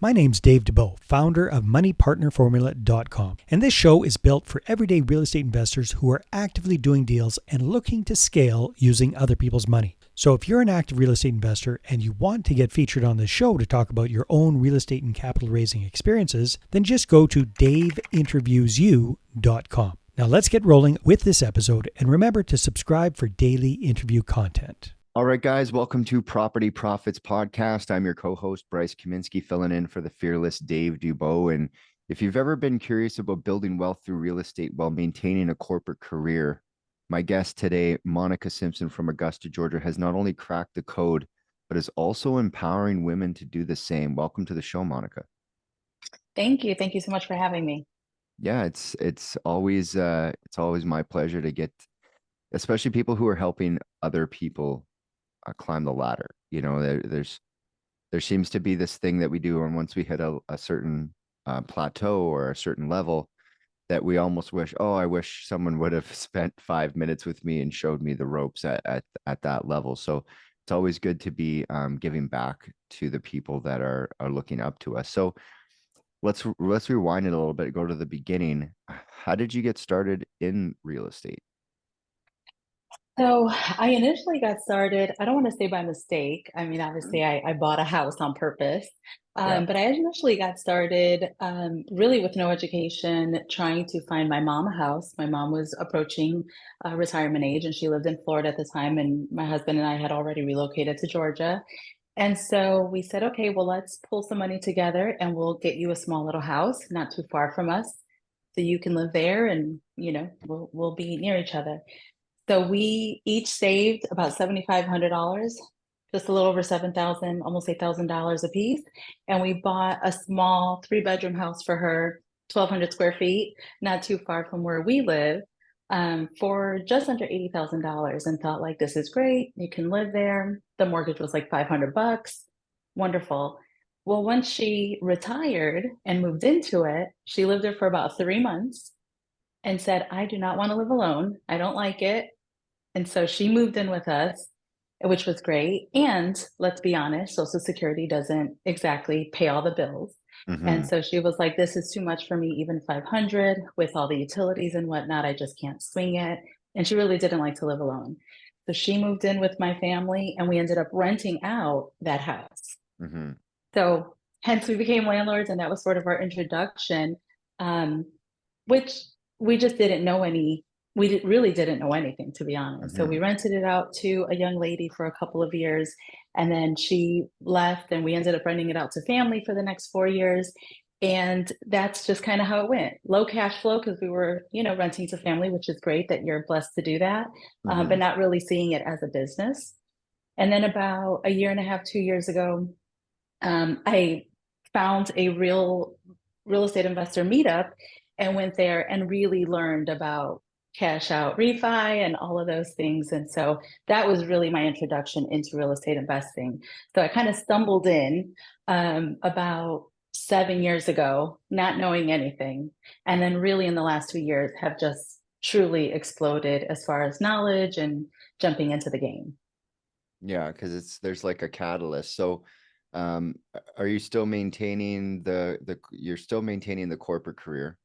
My name's Dave DeBow, founder of MoneyPartnerFormula.com, and this show is built for everyday real estate investors who are actively doing deals and looking to scale using other people's money. So if you're an active real estate investor and you want to get featured on this show to talk about your own real estate and capital raising experiences, then just go to daveinterviewsyou.com. Now let's get rolling with this episode, and remember to subscribe for daily interview content. All right, guys, welcome to Property Profits Podcast. I'm your co-host, Bryce Kaminsky, filling in for the fearless Dave DeBow. And if you've ever been curious about building wealth through real estate while maintaining a corporate career, my guest today, Monica Simpson from Augusta, Georgia, has not only cracked the code, but is also empowering women to do the same. Welcome to the show, Monica. Thank you. Thank you so much for having me. Yeah, it's always my pleasure to get, especially people who are helping other people climb the ladder. You know, there seems to be this thing that we do, and once we hit a certain plateau or a certain level, that we almost wish, oh, I wish someone would have spent 5 minutes with me and showed me the ropes at that level. So it's always good to be giving back to the people that are looking up to us. So let's rewind it a little bit, go to the beginning. How did you get started in real estate? So I initially got started, I don't want to say by mistake. I mean, obviously I bought a house on purpose, but I initially got started really with no education, trying to find my mom a house. My mom was approaching retirement age and she lived in Florida at the time, and my husband and I had already relocated to Georgia. And so we said, okay, well, let's pull some money together and we'll get you a small little house not too far from us so you can live there and, you know, we'll be near each other. So we each saved about $7,500, just a little over 7,000, almost $8,000 a piece. And we bought a small 3-bedroom house for her, 1,200 square feet, not too far from where we live, for just under $80,000, and thought, like, this is great. You can live there. The mortgage was like $500. Wonderful. Well, once she retired and moved into it, she lived there for about 3 months and said, I do not want to live alone. I don't like it. And so she moved in with us, which was great. And let's be honest, Social Security doesn't exactly pay all the bills. Mm-hmm. And so she was like, this is too much for me, even 500 with all the utilities and whatnot. I just can't swing it. And she really didn't like to live alone. So she moved in with my family and we ended up renting out that house. Mm-hmm. So hence we became landlords, and that was sort of our introduction, which we just didn't know really didn't know anything, to be honest. Mm-hmm. So we rented it out to a young lady for a couple of years, and then she left and we ended up renting it out to family for the next 4 years. And that's just kind of how it went. Low cash flow because we were, renting to family, which is great that you're blessed to do that, Mm-hmm. but not really seeing it as a business. And then about a year and a half, 2 years ago, I found a real estate investor meetup and went there and really learned about cash out refi and all of those things. And so that was really my introduction into real estate investing. So I kind of stumbled in about 7 years ago, not knowing anything. And then really in the last 2 years have just truly exploded as far as knowledge and jumping into the game. Yeah, because there's like a catalyst. So are you still maintaining you're still maintaining the corporate career?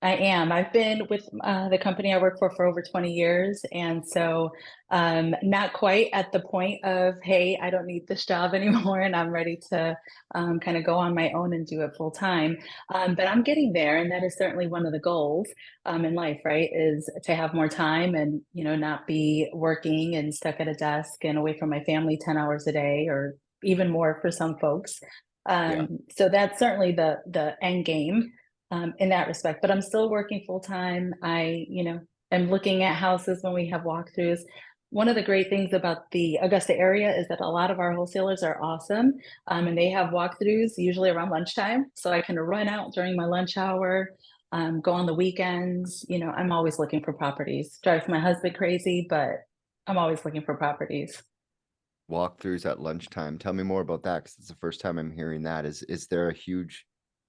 I am. I've been with the company I work for over 20 years. And so not quite at the point of, hey, I don't need this job anymore and I'm ready to kind of go on my own and do it full time. But I'm getting there. And that is certainly one of the goals in life, right? Is to have more time and, not be working and stuck at a desk and away from my family 10 hours a day or even more for some folks. So that's certainly the end game. In that respect, but I'm still working full time. I, am looking at houses when we have walkthroughs. One of the great things about the Augusta area is that a lot of our wholesalers are awesome, and they have walkthroughs usually around lunchtime. So I can run out during my lunch hour, go on the weekends. I'm always looking for properties. Drives my husband crazy, but I'm always looking for properties. Walkthroughs at lunchtime. Tell me more about that, because it's the first time I'm hearing that. Is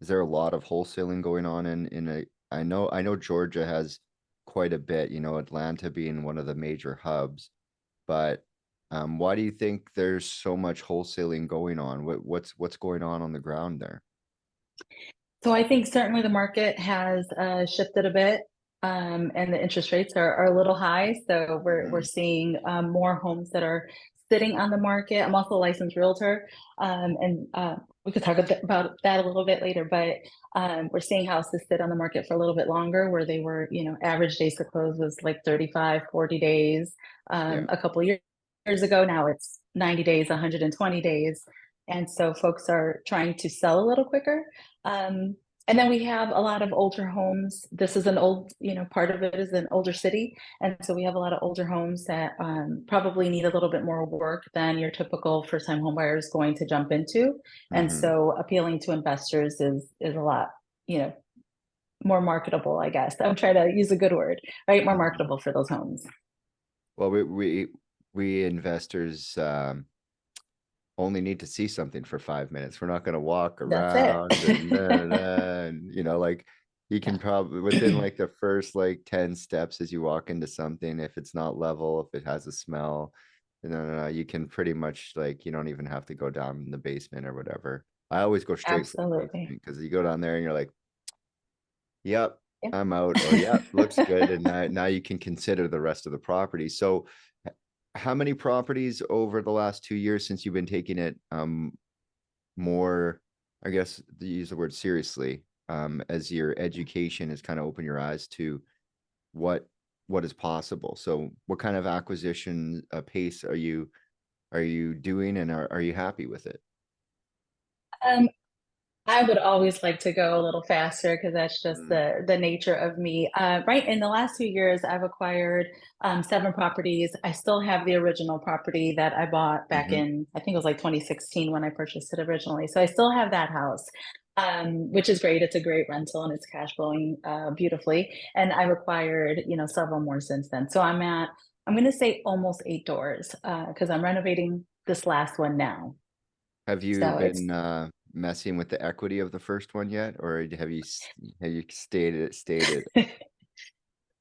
there a lot of wholesaling going on I know Georgia has quite a bit, Atlanta being one of the major hubs, but Why do you think there's so much wholesaling going on? What's going on the ground there? So I think certainly the market has shifted a bit, and the interest rates are a little high. So we're Mhm. seeing more homes that are sitting on the market. I'm also a licensed realtor, and we could talk a bit about that a little bit later. But we're seeing houses sit on the market for a little bit longer, where they were, average days to close was like 35, 40 days Yeah. a couple years ago. Now it's 90 days, 120 days. And so folks are trying to sell a little quicker. Um, and then we have a lot of older homes. This is an old, part of it is an older city. And so we have a lot of older homes that probably need a little bit more work than your typical first time home buyer is going to jump into. And Hmm. so appealing to investors is a lot, you know, more marketable, I guess. I'm trying to use a good word, right? More Hmm. marketable for those homes. Well, we investors only need to see something for 5 minutes. We're not going to walk That's it. around and like you can probably within like the first like 10 steps as you walk into something, if it's not level, if it has a smell, you can pretty much like you don't even have to go down in the basement or whatever. I always go straight for the Absolutely. basement because you go down there and you're like, yep, Yeah. I'm out, or yep, looks good. And now you can consider the rest of the property. So how many properties over the last 2 years since you've been taking it more, I guess, to use the word seriously, as your education has kind of opened your eyes to what what is possible? So what kind of acquisition pace are you doing, and are you happy with it? Um, I would always like to go a little faster because that's just Mm, the nature of me. Right in the last few years, I've acquired 7 properties. I still have the original property that I bought back mhm. in, I think it was like 2016 when I purchased it originally. So I still have that house, which is great. It's a great rental and it's cash flowing beautifully. And I've acquired, several more since then. So I'm going to say almost 8 doors because I'm renovating this last one now. Have you So it's been messing with the equity of the first one yet, or have you stated?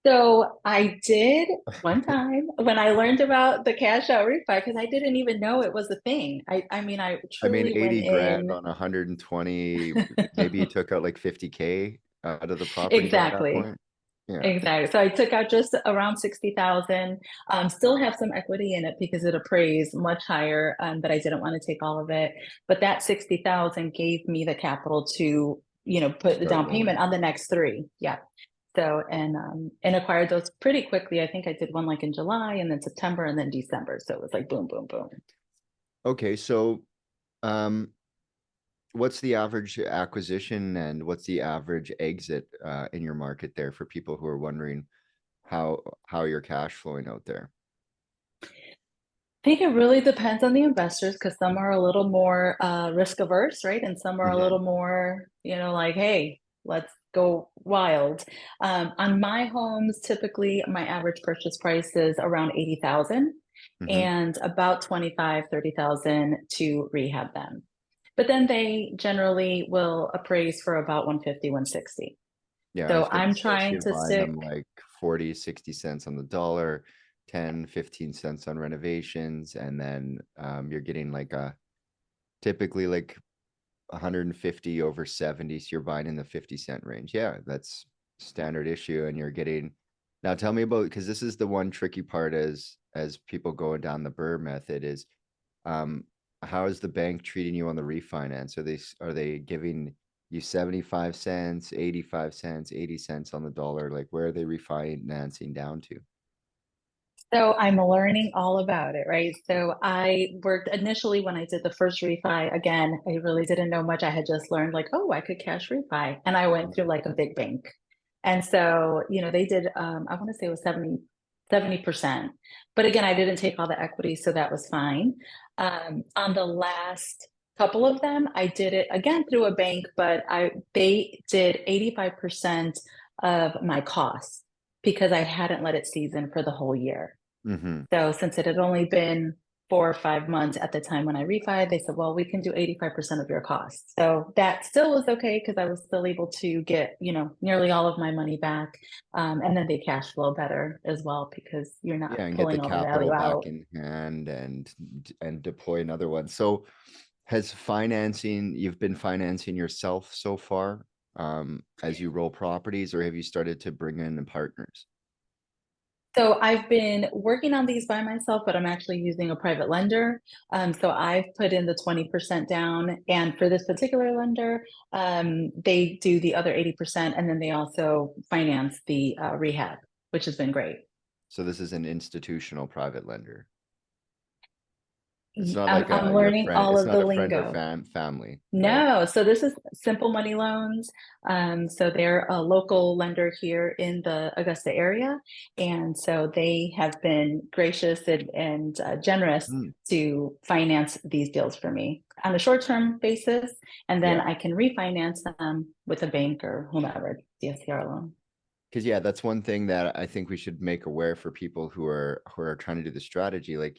So I did one time when I learned about the cash out refi because I didn't even know it was a thing. I mean, I I mean, truly went 80 grand in. on 120, maybe you took out like 50K out of the property by that Exactly. point. Yeah. Exactly. So I took out just around 60,000. Still have some equity in it because it appraised much higher, but I didn't want to take all of it. But that 60,000 gave me the capital to, put the Start down rolling. payment on the next 3. Yeah. So and acquired those pretty quickly. I think I did one like in July and then September and then December. So it was like boom, boom, boom. Okay, so um, what's the average acquisition and what's the average exit in your market there for people who are wondering how you're cash flowing out there? I think it really depends on the investors because some are a little more risk averse, right? And some are a Mhm. little more, like, hey, let's go wild. On my homes, typically my average purchase price is around 80,000 Mhm. and about 25, 30,000 to rehab them. But then they generally will appraise for about 150, 160. Yeah, I So was gonna I'm say, so trying you're to buying stick. them like 40, 60 cents on the dollar, 10, 15 cents on renovations, and then you're getting like a typically like 150 over 70, so you're buying in the 50-cent range. Yeah, that's standard issue, and you're getting. Now tell me about, because this is the one tricky part as people going down the Burr method is, um, how is the bank treating you on the refinance? Are they giving you 75 cents, 85 cents, 80 cents on the dollar? Like where are they refinancing down to? So I'm learning all about it, right? So I worked initially when I did the first refi. Again, I really didn't know much. I had just learned like, oh, I could cash refi. And I went through like a big bank. And so, they did I want to say it was 70%. But again, I didn't take all the equity, so that was fine. On the last couple of them, I did it again through a bank, but they did 85% of my costs because I hadn't let it season for the whole year. Mm-hmm. So since it had only been 4 or 5 months at the time when I refied, they said, well, we can do 85% of your costs. So that still was okay because I was still able to get, nearly all of my money back. And then they cash flow better as well because you're not Yeah, and get the pulling all the capital value back out. in hand and deploy another one. So you've been financing yourself so far, as you roll properties, or have you started to bring in partners? So I've been working on these by myself, but I'm actually using a private lender. So I've put in the 20% down, and for this particular lender, they do the other 80%, and then they also finance the rehab, which has been great. So this is an institutional private lender. It's Y- not I'm, like I'm your learning friend. all It's of not the a friend or lingo. family, right? No, so this is simple money loans. So they're a local lender here in the Augusta area. And so they have been gracious and generous Hmm. to finance these deals for me on a short-term basis. And then Yeah. I can refinance them with a bank or whomever, DSCR loan. Because yeah, that's one thing that I think we should make aware for people who are trying to do the strategy. Like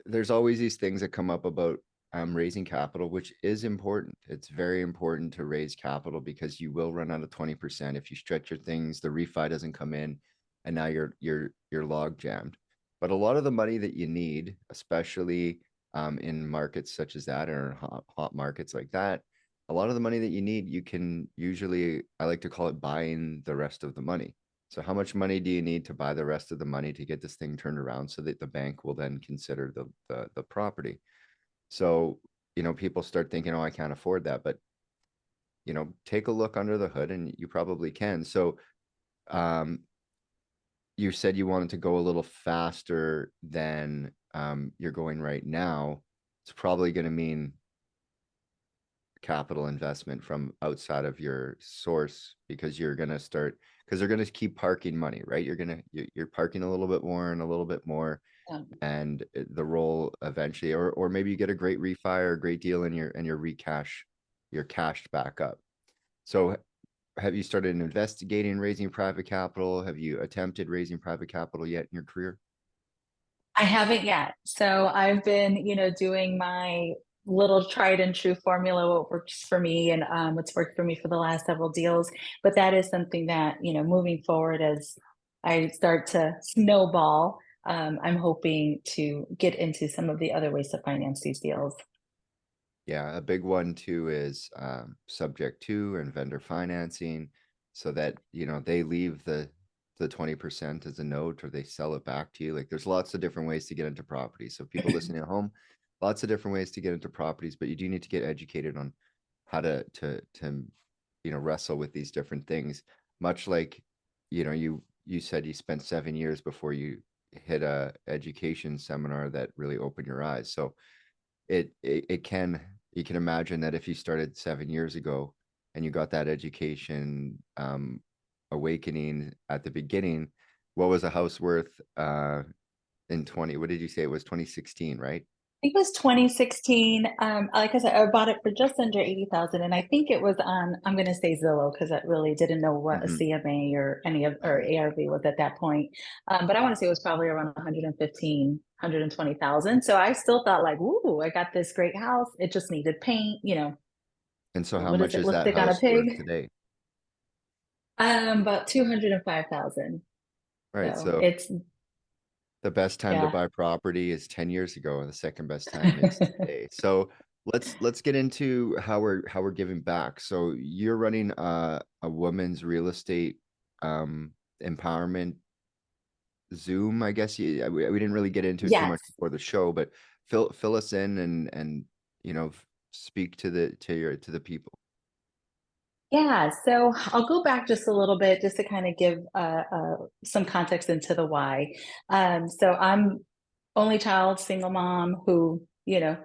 there's always these things that come up about raising capital, which is important. It's very important to raise capital because you will run out of 20% if you stretch your things. The refi doesn't come in, and now you're log jammed. But a lot of the money that you need, especially in markets such as that or hot markets like that, a lot of the money that you need, you can usually, I like to call it buying the rest of the money. So how much money do you need to buy the rest of the money to get this thing turned around so that the bank will then consider the property? So, people start thinking, oh, I can't afford that. But, take a look under the hood and you probably can. So, um, you said you wanted to go a little faster than you're going right now. It's probably going to mean capital investment from outside of your source because they're going to keep parking money, right? You're parking a little bit more and a little bit more, and the roll eventually, or maybe you get a great refi or a great deal and you're cashed back up. So have you started investigating raising private capital? Have you attempted raising private capital yet in your career? I haven't yet. So I've been, doing my little tried and true formula, what works for me and what's worked for me for the last several deals. But that is something that, moving forward as I start to snowball, I'm hoping to get into some of the other ways to finance these deals. Yeah, a big one too is subject to and vendor financing, so that they leave the 20% as a note or they sell it back to you. Like there's lots of different ways to get into properties. So people listening at home, lots of different ways to get into properties, but you do need to get educated on how to wrestle with these different things. Much like you said you spent 7 years before you hit a education seminar that really opened your eyes. So it can, you can imagine that if you started 7 years ago and you got that education awakening at the beginning, what was a house worth in 20, what did you say, it was 2016, right? I think it was 2016. Like I said, I bought it for just under 80,000, and I think it was on. I'm going to say Zillow because I really didn't know what a Hmm. CMA or any of or ARV was at that point. But I want to say it was probably around 115, 120,000. So I still thought like, ooh, I got this great house. It just needed paint. And so how What is much it? is that Lipstick on a house worth pig. today? About 205,000. Right, So so it's the best time to yeah. buy property is 10 years ago and the second best time is today. So let's get into how we're giving back. So you're running a women's real estate empowerment Zoom, I guess. We didn't really get into it too much Yes. before the show, but fill us in and speak to the people. Yeah, so I'll go back just a little bit just to kind of give some context into the why. So I'm only child, single mom who,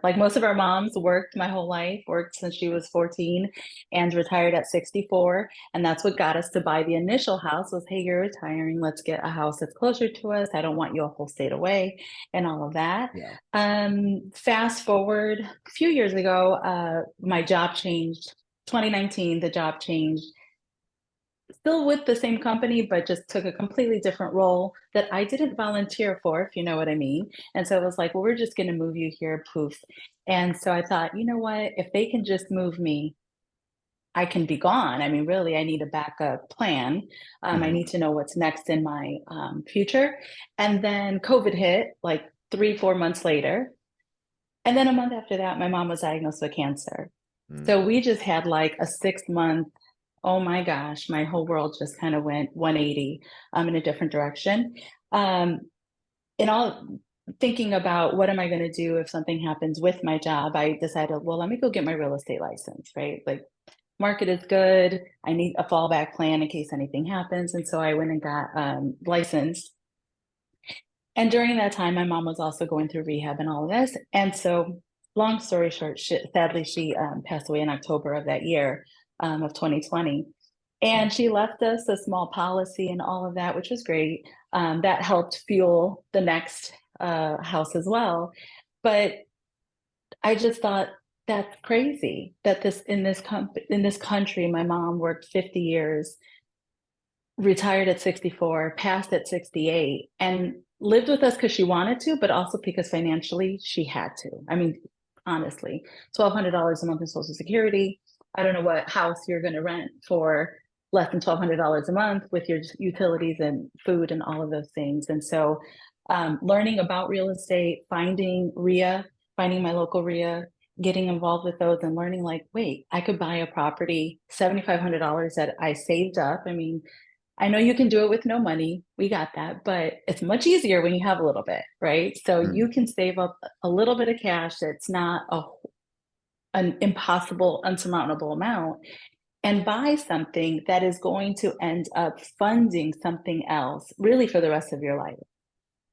like most of our moms, worked my whole life, worked since she was 14 and retired at 64. And that's what got us to buy the initial house was, hey, you're retiring. Let's get a house that's closer to us. I don't want you a whole state away and all of that. Yeah. Fast forward a few years ago, my job changed. 2019, the job changed. still with the same company, but just took a completely different role that I didn't volunteer for, if you know what I mean. And so it was like, well, we're just going to move you here, poof. And so I thought, you know what, if they can just move me, I can be gone. I mean, really, I need a backup plan. I need to know what's next in my future. And then COVID hit like 3, 4 months later. And then a month after that, my mom was diagnosed with cancer. Mm. So we just had like a 6 month, oh my gosh, my whole world just kind of went 180 in a different direction. And all thinking about what am I going to do if something happens with my job, I decided, well, let me go get my real estate license, right? Like market is good. I need a fallback plan in case anything happens. And so I went and got licensed. And during that time, my mom was also going through rehab and all of this. And so, long story short, sadly, she passed away in October of that year of 2020. And she left us a small policy and all of that, which was great. That helped fuel the next house as well. But I just thought that's crazy that in this country, my mom worked 50 years, retired at 64, passed at 68, and lived with us because she wanted to, but also because financially she had to. I mean, honestly, $1,200 a month in Social Security. I don't know what house you're going to rent for less than $1,200 a month with your utilities and food and all of those things. And so, learning about real estate, finding RIA, finding my local RIA, getting involved with those and learning like, wait, I could buy a property, $7,500 that I saved up. I mean, I know you can do it with no money. We got that, but it's much easier when you have a little bit, right? So Mm. you can save up a little bit of cash that's not an impossible, unsurmountable amount and buy something that is going to end up funding something else really for the rest of your life.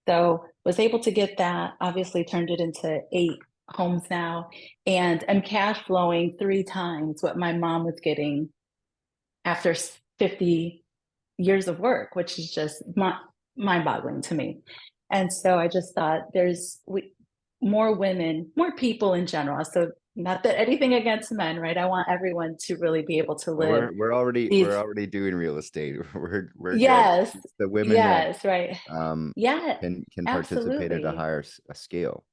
So was able to get that, obviously turned it into 8 homes now, and I'm cash flowing 3 times what my mom was getting after 50 years of work, which is just mind-boggling to me. And so I just thought more women, more people in general. So not that anything against men, right? I want everyone to really be able to Well, live we're these. already doing real estate. We're good. Yes, It's the women that yes, right. um Yeah, can participate at a absolutely. higher a scale.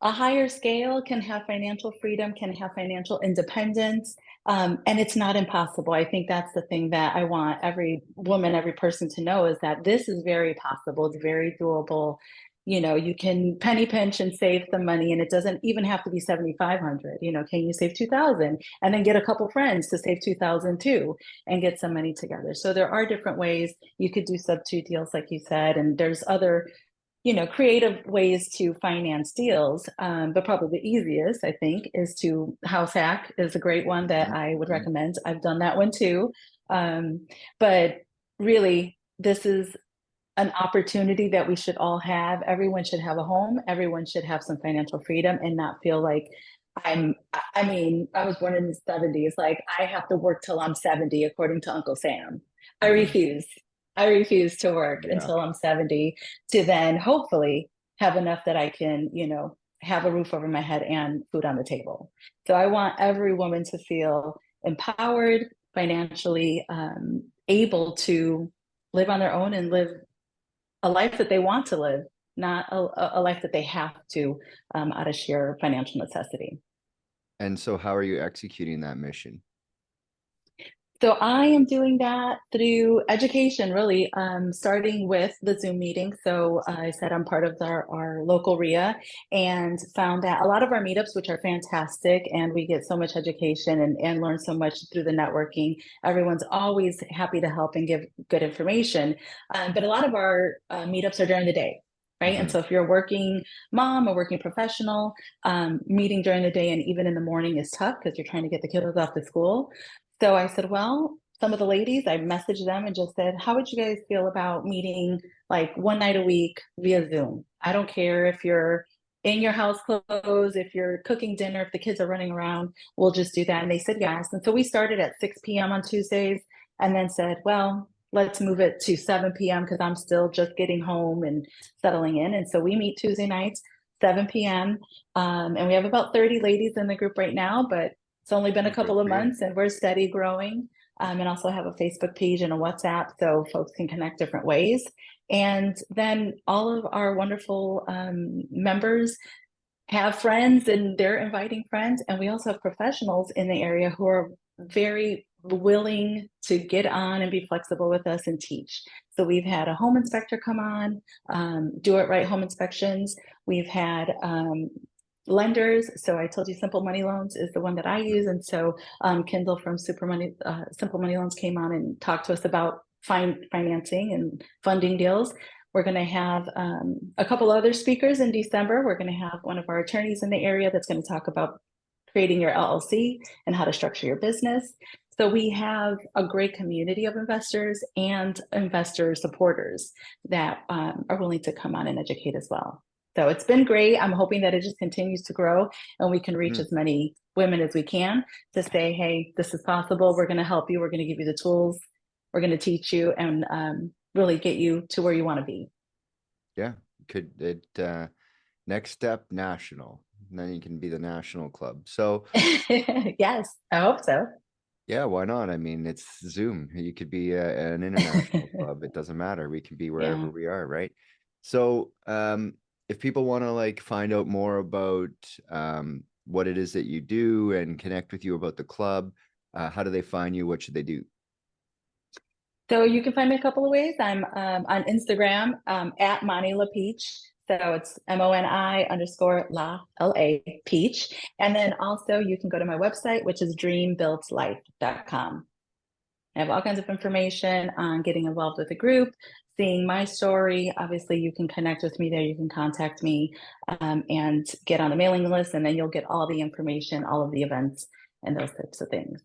A higher scale can have financial freedom, can have financial independence, and it's not impossible. I think that's the thing that I want every woman, every person to know is that this is very possible. It's very doable. You know, you can penny pinch and save some money, and it doesn't even have to be 7,500. You know, can you save 2,000 and then get a couple friends to save 2,000 too, and get some money together? So there are different ways you could do sub-2 deals, like you said, and there's other creative ways to finance deals. But probably the easiest, I think, is to house hack is a great one that I would Mhm. recommend. I've done that one too. But really, this is an opportunity that we should all have. Everyone should have a home. Everyone should have some financial freedom and not feel like I mean, I was born in the 70s. Like I have to work till I'm 70, according to Uncle Sam. I Mhm. refuse. I refuse to work Yeah. until I'm 70 to then hopefully have enough that I can, have a roof over my head and food on the table. So I want every woman to feel empowered, financially able to live on their own and live a life that they want to live, not a life that they have to out of sheer financial necessity. And so how are you executing that mission? So I am doing that through education, really, starting with the Zoom meeting. So I said I'm part of our local RIA and found that a lot of our meetups, which are fantastic, and we get so much education and learn so much through the networking. Everyone's always happy to help and give good information. But a lot of our meetups are during the day. Right. And Mhm. so if you're a working mom or working professional, meeting during the day and even in the morning is tough because you're trying to get the kiddos off to school. So I said, well, some of the ladies, I messaged them and just said, how would you guys feel about meeting like one night a week via Zoom? I don't care if you're in your house clothes, if you're cooking dinner, if the kids are running around, we'll just do that. And they said yes. And so we started at 6 p.m. on Tuesdays and then said, well, let's move it to 7 p.m. because I'm still just getting home and settling in. And so we meet Tuesday nights, 7 p.m. And we have about 30 ladies in the group right now, but it's only been a Oh, good couple of for you. months and we're steady growing. and also have a Facebook page and a WhatsApp so folks can connect different ways. And then all of our wonderful members have friends and they're inviting friends. And we also have professionals in the area who are very willing to get on and be flexible with us and teach. So we've had a home inspector come on, do it right home inspections. We've had lenders. So I told you Simple Money Loans is the one that I use. And so Kendall from Simple Money Loans came on and talked to us about financing and funding deals. We're going to have a couple other speakers in December. We're going to have one of our attorneys in the area that's going to talk about creating your LLC and how to structure your business. So we have a great community of investors and investor supporters that are willing to come on and educate as well. So it's been great. I'm hoping that it just continues to grow and we can reach as many women as we can to say, hey, this is possible. We're going to help you. We're going to give you the tools. We're going to teach you and really get you to where you want to be. Yeah. Could it next step national, and then you can be the national club. So yes, I hope so. Yeah, why not? I mean, it's Zoom. You could be an international club. It doesn't matter. We can be wherever we are, right? So if people want to like find out more about what it is that you do and connect with you about the club, how do they find you? What should they do? So you can find me a couple of ways. I'm on Instagram at Moni La Peach. So it's MONI_LA Peach. And then also you can go to my website, which is dreambuiltlife.com. I have all kinds of information on getting involved with the group, seeing my story. Obviously, you can connect with me there. You can contact me and get on the mailing list, and then you'll get all the information, all of the events, and those types of things.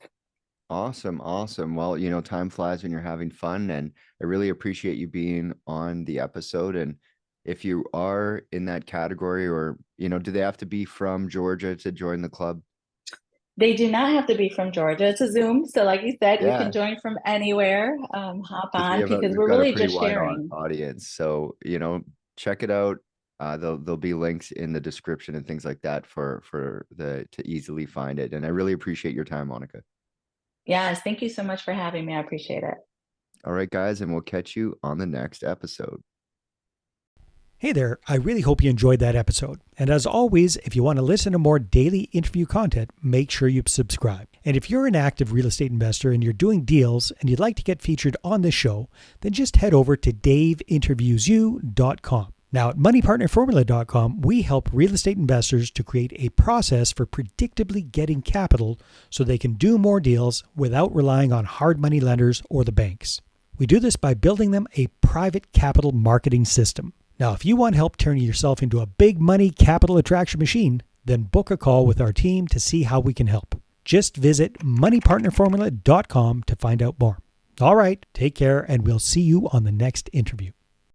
Awesome. Awesome. Well, you know, time flies when you're having fun, and I really appreciate you being on the episode. And if you are in that category, or, you know, do they have to be from Georgia to join the club? They do not have to be from Georgia. It's a Zoom. So like you said, you Yeah. can join from anywhere, hop on, because we've we're got a really pretty just wide sharing. audience. So, you know, check it out. There'll be links in the description and things like that to easily find it. And I really appreciate your time, Monica. Yes, thank you so much for having me. I appreciate it. All right, guys, and we'll catch you on the next episode. Hey there, I really hope you enjoyed that episode. And as always, if you want to listen to more daily interview content, make sure you subscribe. And if you're an active real estate investor and you're doing deals and you'd like to get featured on this show, then just head over to daveinterviewyou.com. Now at moneypartnerformula.com, we help real estate investors to create a process for predictably getting capital so they can do more deals without relying on hard money lenders or the banks. We do this by building them a private capital marketing system. Now, if you want help turning yourself into a big money capital attraction machine, then book a call with our team to see how we can help. Just visit moneypartnerformula.com to find out more. All right, take care, and we'll see you on the next interview.